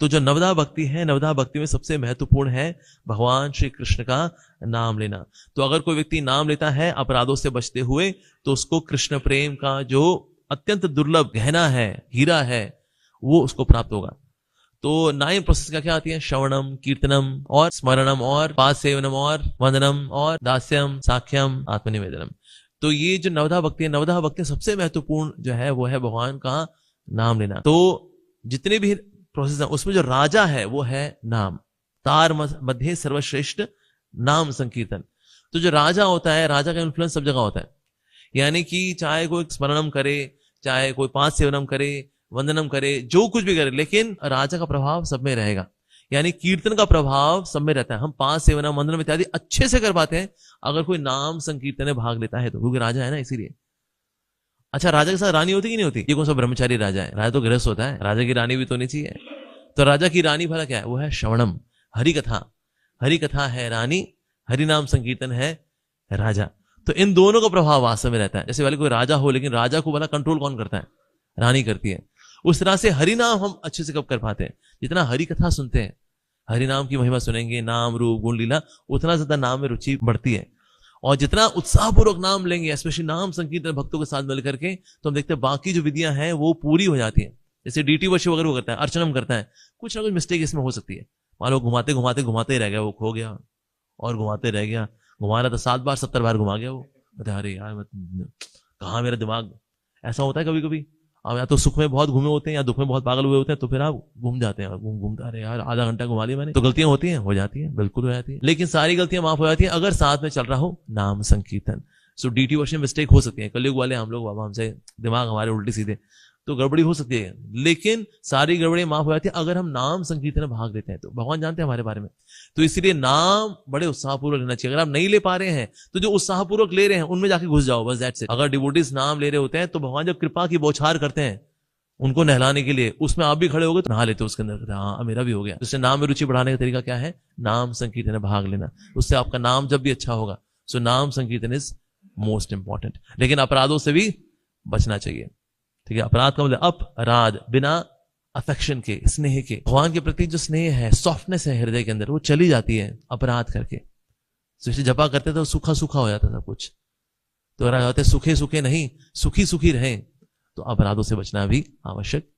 तो जो नवदा भक्ति है, नवदा भक्ति में सबसे महत्वपूर्ण है भगवान श्री कृष्ण का नाम लेना। तो अगर कोई व्यक्ति नाम लेता है अपराधों से बचते हुए, तो उसको कृष्ण प्रेम का जो अत्यंत दुर्लभ गहना है, हीरा है, वो उसको प्राप्त होगा। तो 9 प्रोसेस क्या क्या आती है? श्रवणम, कीर्तनम और स्मरणम और पाद सेवनम और वंदनम और दास्यम, साख्यम, आत्मनिवेदनम। तो ये जो नवदा भक्ति है, नवदा भक्ति सबसे महत्वपूर्ण जो है वो है भगवान का नाम लेना। तो जितने भी प्रोसेस है उसमें जो राजा है वो है नाम। तार मध्य सर्वश्रेष्ठ नाम संकीर्तन। तो जो राजा होता है, राजा का इन्फ्लुएंस सब जगह होता है। यानी कि चाहे कोई स्मरणम करे, चाहे कोई पाद सेवनम करे, वंदनम करे, जो कुछ भी करे, लेकिन राजा का प्रभाव सब में रहेगा। यानी कीर्तन का प्रभाव सब में रहता है। हम पाद सेवनम, वंदनम इत्यादि अच्छे से कर पाते हैं अगर कोई नाम संकीर्तन में भाग लेता है तो, क्योंकि राजा है ना, इसीलिए। अच्छा, राजा के साथ रानी होती कि नहीं होती? ये कौन सा ब्रह्मचारी राजा है? राजा तो गृहस्थ होता है, राजा की रानी भी तो नहीं चाहिए। तो राजा की रानी भला क्या है? वो है श्रवणम, हरि कथा। हरि कथा है रानी, हरि नाम संकीर्तन है राजा। तो इन दोनों का प्रभाव वास्तव में रहता है। जैसे वाले कोई राजा हो, लेकिन राजा को भला कंट्रोल कौन करता है? रानी करती है। उस तरह से हरि नाम हम अच्छे से कब कर पाते हैं? जितना हरि कथा सुनते हैं, हरि नाम की महिमा सुनेंगे, नाम रूप गुण लीला, उतना ज्यादा नाम में रुचि बढ़ती है। और जितना उत्साहपूर्वक नाम लेंगे, स्पेशली नाम संकीर्तन भक्तों के साथ मिलकर के, तो हम देखते हैं बाकी जो विधियां हैं वो पूरी हो जाती है। जैसे डीटी वर्षिप वगैरह वो करता है, अर्चनम करता है, कुछ ना कुछ मिस्टेक इसमें हो सकती है। मान लो घुमाते घुमाते घुमाते ही रह गया, वो खो गया और घुमाते रह गया। घुमा रहा था 7 बार 70 बार घुमा गया वो। अरे यार, कहाँ मेरा दिमाग। ऐसा होता है कभी कभी। अब या तो सुख में बहुत घूमे होते हैं या दुख में बहुत पागल हुए होते हैं, तो फिर आप घूम जाते हैं, घूमता अरे यार आधा घंटा घुमा लिया मैंने। तो गलतियां होती हैं, हो जाती हैं, बिल्कुल हो जाती है, लेकिन सारी गलतियां माफ हो जाती हैं अगर साथ में चल रहा हो नाम संकीर्तन। सो डीटी वर्षन मिस्टेक हो सकती है, कलयुग वाले हम लोग, बाबा हमसे दिमाग हमारे उल्टे सीधे, तो गड़बड़ी हो सकती है, लेकिन सारी गड़बड़ी माफ हो जाती है अगर हम नाम संकीर्तन में भाग लेते हैं। तो भगवान जानते हैं हमारे बारे में, तो इसलिए नाम बड़े उत्साहपूर्वक लेना चाहिए। अगर आप नहीं ले पा रहे हैं तो जो उत्साहपूर्वक ले रहे हैं उनमें जाके घुस जाओ, बस दैट्स इट। अगर डिवोटीज नाम ले रहे होते हैं तो भगवान जब कृपा की बौछार करते हैं उनको नहलाने के लिए, उसमें आप भी खड़े हो गए तो नहा लेते हो उसके अंदर, हाँ मेरा भी हो गया। उससे नाम में रुचि बढ़ाने का तरीका क्या है? नाम संकीर्तन में भाग लेना। उससे आपका नाम जब भी अच्छा होगा। सो नाम संकीर्तन इज मोस्ट इंपॉर्टेंट। लेकिन अपराधों से भी बचना चाहिए, ठीक है? अपराध का मतलब अपराध, बिना अफेक्शन के, स्नेह के। भगवान के प्रति जो स्नेह है, सॉफ्टनेस है हृदय के अंदर, वो चली जाती है अपराध करके। तो इसे जपा करते तो सूखा सूखा हो जाता सब कुछ। तो अगर होते सूखे सूखे नहीं, सुखी सुखी रहें, तो अपराधों से बचना भी आवश्यक